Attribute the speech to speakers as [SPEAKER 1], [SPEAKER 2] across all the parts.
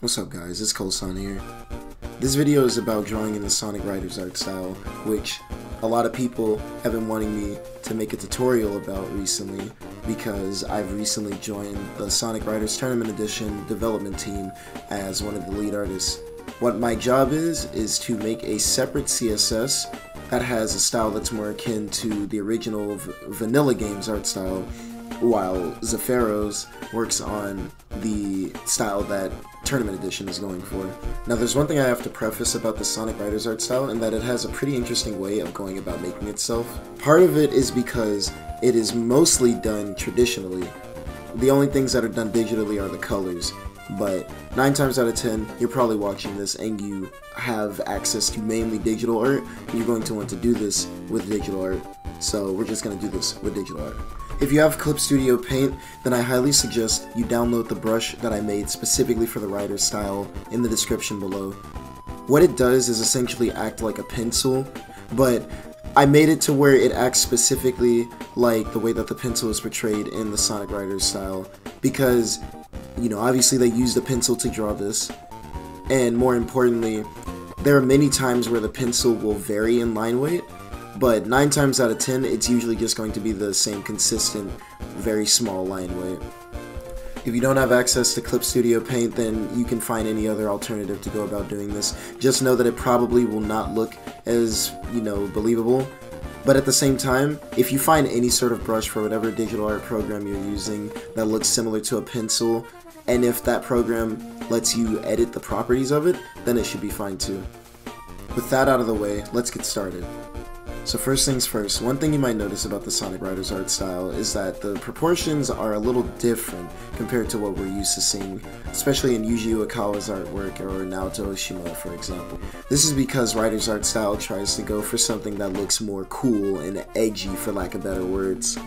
[SPEAKER 1] What's up guys, it's Colson here. This video is about drawing in the Sonic Riders art style, which a lot of people have been wanting me to make a tutorial about recently because I've recently joined the Sonic Riders Tournament Edition development team as one of the lead artists. What my job is to make a separate CSS that has a style that's more akin to the original Vanilla Games art style, while Zephyros works on the style that Tournament Edition is going for. Now there's one thing I have to preface about the Sonic Riders art style, and that it has a pretty interesting way of going about making itself. Part of it is because it is mostly done traditionally. The only things that are done digitally are the colors, but 9 times out of 10 you're probably watching this and you have access to mainly digital art, and you're going to want to do this with digital art. So we're just going to do this with digital art. If you have Clip Studio Paint, then I highly suggest you download the brush that I made specifically for the Rider style in the description below. What it does is essentially act like a pencil, but I made it to where it acts specifically like the way that the pencil is portrayed in the Sonic Riders style, because, you know, obviously they used a pencil to draw this, and more importantly, there are many times where the pencil will vary in line weight, but 9 times out of 10 it's usually just going to be the same consistent, very small line weight. If you don't have access to Clip Studio Paint, then you can find any other alternative to go about doing this. Just know that it probably will not look as, believable. But at the same time, if you find any sort of brush for whatever digital art program you're using that looks similar to a pencil, and if that program lets you edit the properties of it, then it should be fine too. With that out of the way, let's get started. So first things first, one thing you might notice about the Sonic Riders art style is that the proportions are a little different compared to what we're used to seeing, especially in Yuji Uekawa's artwork or Naoto Oshima, for example. This is because Riders art style tries to go for something that looks more cool and edgy, for lack of better words.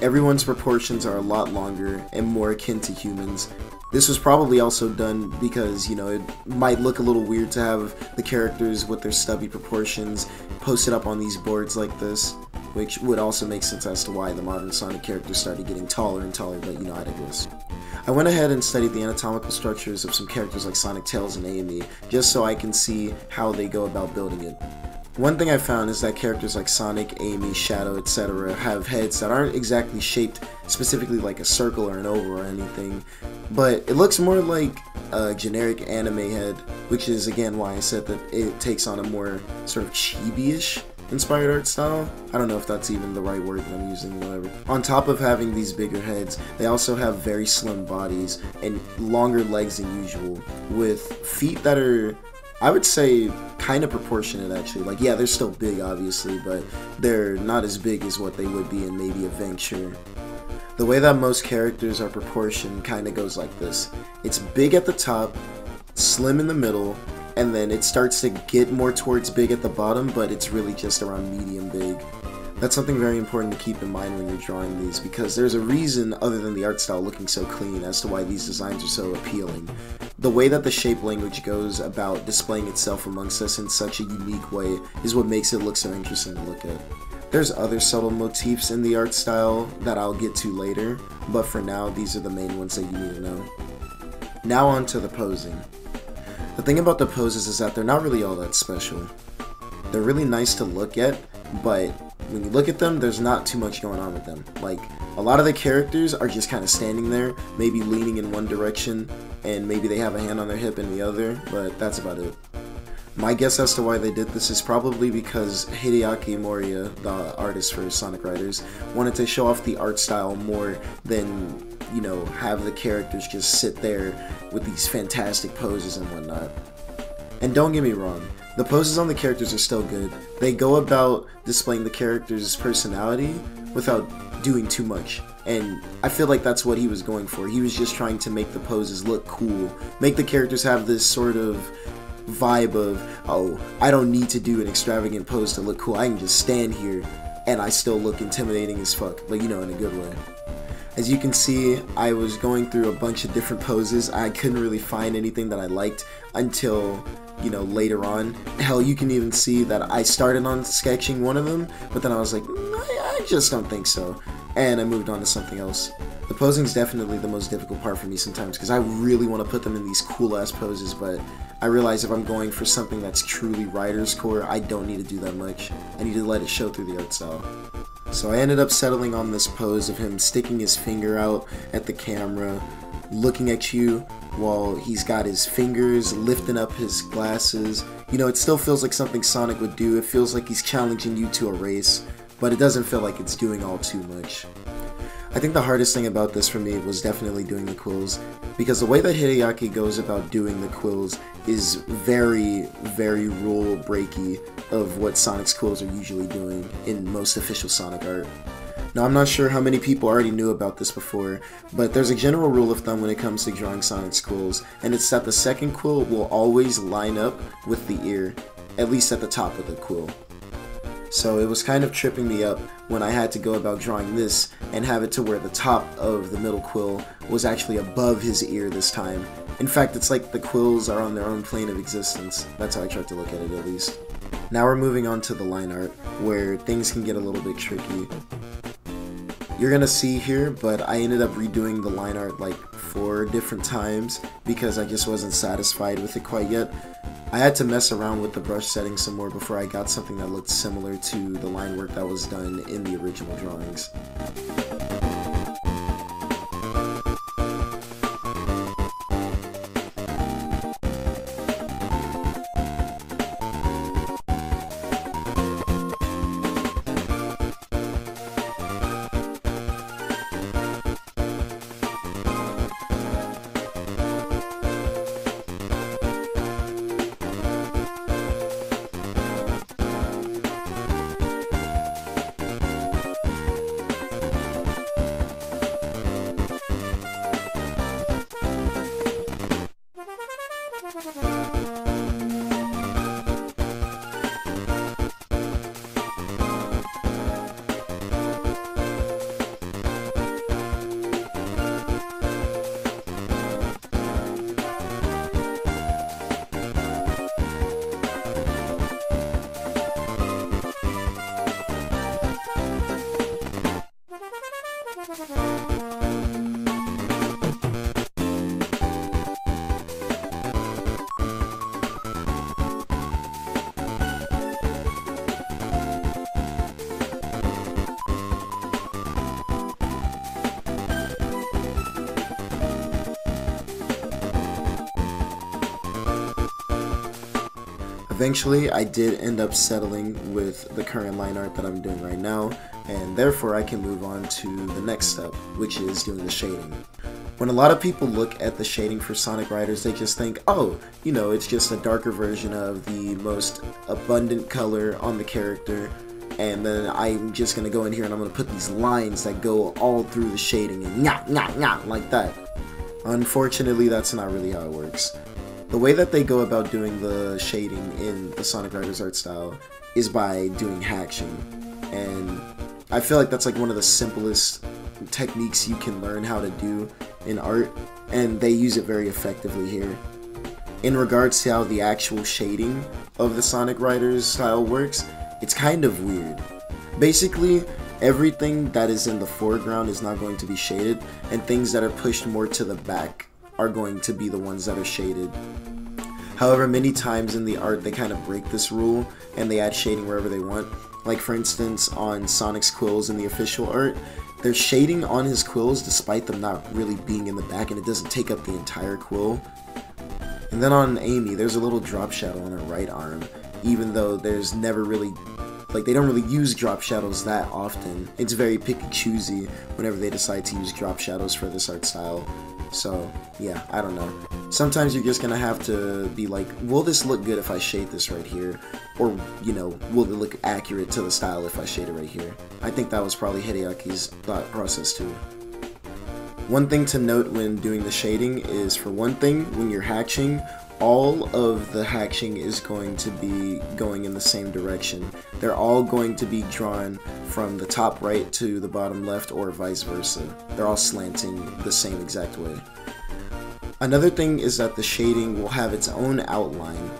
[SPEAKER 1] Everyone's proportions are a lot longer and more akin to humans. This was probably also done because, it might look a little weird to have the characters with their stubby proportions posted up on these boards like this, which would also make sense as to why the modern Sonic characters started getting taller and taller, but I digress. I went ahead and studied the anatomical structures of some characters like Sonic, Tails, and Amy, just so I can see how they go about building it. One thing I found is that characters like Sonic, Amy, Shadow, etc. have heads that aren't exactly shaped specifically like a circle or an oval or anything, but it looks more like a generic anime head, which is again why I said that it takes on a more sort of chibi-ish inspired art style. I don't know if that's even the right word that I'm using, whatever. On top of having these bigger heads, they also have very slim bodies and longer legs than usual, with feet that are, I would say, kind of proportionate actually. Like, yeah, they're still big obviously, but they're not as big as what they would be in maybe a Venture. The way that most characters are proportioned kind of goes like this. It's big at the top, slim in the middle, and then it starts to get more towards big at the bottom, but it's really just around medium big. That's something very important to keep in mind when you're drawing these, because there's a reason other than the art style looking so clean as to why these designs are so appealing. The way that the shape language goes about displaying itself amongst us in such a unique way is what makes it look so interesting to look at. There's other subtle motifs in the art style that I'll get to later, but for now these are the main ones that you need to know. Now on to the posing. The thing about the poses is that they're not really all that special. They're really nice to look at, but when you look at them, there's not too much going on with them. Like, a lot of the characters are just kind of standing there, maybe leaning in one direction, and maybe they have a hand on their hip in the other, but that's about it. My guess as to why they did this is probably because Hideaki Moriya, the artist for Sonic Riders, wanted to show off the art style more than, have the characters just sit there with these fantastic poses and whatnot. And don't get me wrong, the poses on the characters are still good. They go about displaying the character's personality without doing too much. And I feel like that's what he was going for. He was just trying to make the poses look cool, make the characters have this sort of vibe of, oh, I don't need to do an extravagant pose to look cool. I can just stand here and I still look intimidating as fuck, but in a good way. As you can see, I was going through a bunch of different poses. I couldn't really find anything that I liked until, later on. Hell, you can even see that I started on sketching one of them, but then I was like, I just don't think so. And I moved on to something else. The posing is definitely the most difficult part for me sometimes because I really want to put them in these cool ass poses, but I realize if I'm going for something that's truly writer's core, I don't need to do that much. I need to let it show through the art style. So I ended up settling on this pose of him sticking his finger out at the camera, looking at you while he's got his fingers lifting up his glasses. You know, it still feels like something Sonic would do. It feels like he's challenging you to a race, but it doesn't feel like it's doing all too much. I think the hardest thing about this for me was definitely doing the quills, because the way that Hideaki goes about doing the quills is very, very rule breaky of what Sonic's quills are usually doing in most official Sonic art. Now, I'm not sure how many people already knew about this before, but there's a general rule of thumb when it comes to drawing Sonic's quills, and it's that the second quill will always line up with the ear, at least at the top of the quill. So it was kind of tripping me up when I had to go about drawing this and have it to where the top of the middle quill was actually above his ear this time. In fact, it's like the quills are on their own plane of existence. That's how I tried to look at it, at least. Now we're moving on to the line art, where things can get a little bit tricky. You're gonna see here, but I ended up redoing the line art like 4 different times because I just wasn't satisfied with it quite yet. I had to mess around with the brush settings some more before I got something that looked similar to the line work that was done in the original drawings. Eventually, I did end up settling with the current line art that I'm doing right now, and therefore I can move on to the next step, which is doing the shading. When a lot of people look at the shading for Sonic Riders, they just think, oh, you know, it's just a darker version of the most abundant color on the character, and then I'm just going to go in here and I'm going to put these lines that go all through the shading and like that. Unfortunately, that's not really how it works. The way that they go about doing the shading in the Sonic Riders art style is by doing hatching, and I feel like that's like one of the simplest techniques you can learn how to do in art, and they use it very effectively here. In regards to how the actual shading of the Sonic Riders style works, it's kind of weird. Basically, everything that is in the foreground is not going to be shaded, and things that are pushed more to the back are going to be the ones that are shaded. However, many times in the art they kind of break this rule and they add shading wherever they want. Like for instance on Sonic's quills in the official art, there's shading on his quills despite them not really being in the back, and it doesn't take up the entire quill. And then on Amy, there's a little drop shadow on her right arm, even though there's never really, like, they don't really use drop shadows that often. It's very picky-choosy whenever they decide to use drop shadows for this art style. So, yeah, I don't know. Sometimes you're just gonna have to be like, will this look good if I shade this right here? Or, you know, will it look accurate to the style if I shade it right here? I think that was probably Hideaki's thought process too. One thing to note when doing the shading is, for one thing, when you're hatching, all of the hatching is going to be going in the same direction. They're all going to be drawn from the top right to the bottom left, or vice versa. They're all slanting the same exact way. Another thing is that the shading will have its own outline.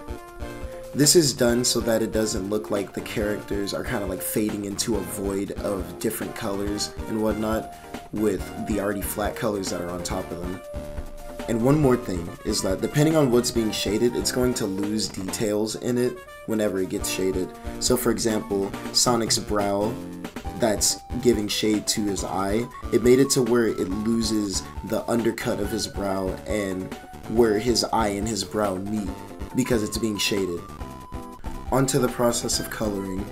[SPEAKER 1] This is done so that it doesn't look like the characters are kind of like fading into a void of different colors and whatnot with the already flat colors that are on top of them. And one more thing is that depending on what's being shaded, it's going to lose details in it whenever it gets shaded. So for example, Sonic's brow that's giving shade to his eye, it made it to where it loses the undercut of his brow and where his eye and his brow meet because it's being shaded. Onto the process of coloring.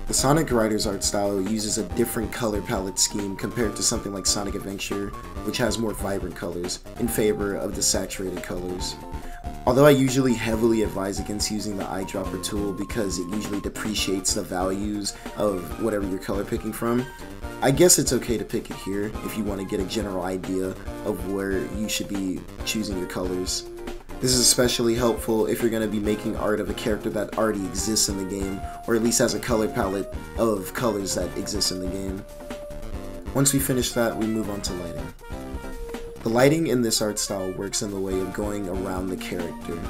[SPEAKER 1] The Sonic Riders art style uses a different color palette scheme compared to something like Sonic Adventure, which has more vibrant colors, in favor of the saturated colors. Although I usually heavily advise against using the eyedropper tool because it usually depreciates the values of whatever you're color picking from, I guess it's okay to pick it here if you want to get a general idea of where you should be choosing your colors. This is especially helpful if you're going to be making art of a character that already exists in the game, or at least has a color palette of colors that exist in the game. Once we finish that, we move on to lighting. The lighting in this art style works in the way of going around the character.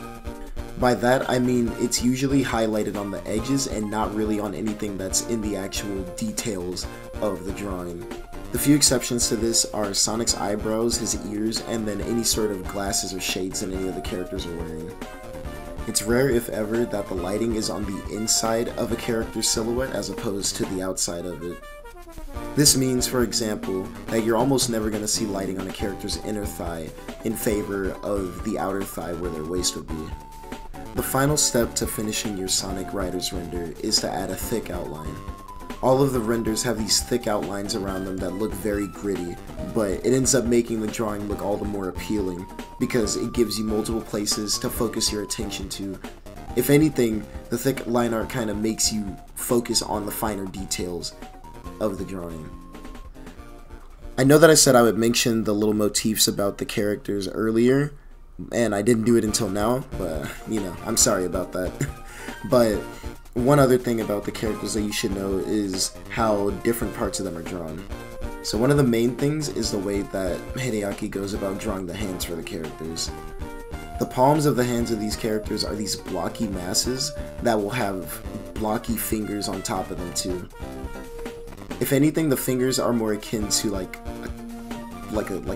[SPEAKER 1] By that I mean it's usually highlighted on the edges and not really on anything that's in the actual details of the drawing. The few exceptions to this are Sonic's eyebrows, his ears, and then any sort of glasses or shades that any of the characters are wearing. It's rare, if ever, that the lighting is on the inside of a character's silhouette as opposed to the outside of it. This means, for example, that you're almost never going to see lighting on a character's inner thigh in favor of the outer thigh where their waist would be. The final step to finishing your Sonic Riders render is to add a thick outline. All of the renders have these thick outlines around them that look very gritty, but it ends up making the drawing look all the more appealing because it gives you multiple places to focus your attention to. If anything, the thick line art kind of makes you focus on the finer details of the drawing. I know that I said I would mention the little motifs about the characters earlier, and I didn't do it until now, but you know, I'm sorry about that. But one other thing about the characters that you should know is how different parts of them are drawn. So one of the main things is the way that Hideaki goes about drawing the hands for the characters. The palms of the hands of these characters are these blocky masses that will have blocky fingers on top of them too. If anything, the fingers are more akin to like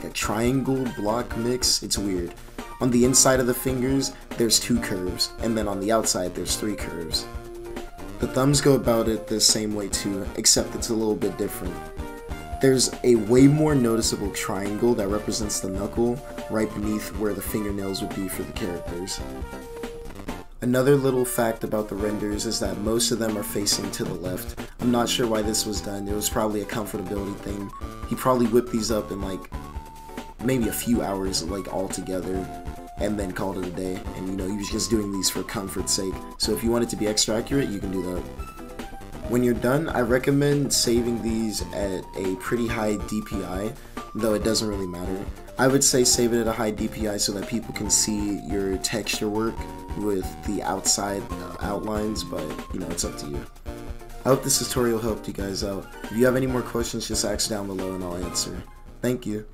[SPEAKER 1] a triangle block mix. It's weird. On the inside of the fingers, there's 2 curves, and then on the outside, there's 3 curves. The thumbs go about it the same way too, except it's a little bit different. There's a way more noticeable triangle that represents the knuckle right beneath where the fingernails would be for the characters. Another little fact about the renders is that most of them are facing to the left. I'm not sure why this was done. It was probably a comfortability thing. He probably whipped these up in like maybe a few hours like all together and then called it a day, and you know, he was just doing these for comfort's sake. So if you want it to be extra accurate, you can do that. When you're done, I recommend saving these at a pretty high DPI, though it doesn't really matter. I would say save it at a high DPI so that people can see your texture work with the outside outlines, but you know, it's up to you. I hope this tutorial helped you guys out. If you have any more questions, just ask down below and I'll answer. Thank you.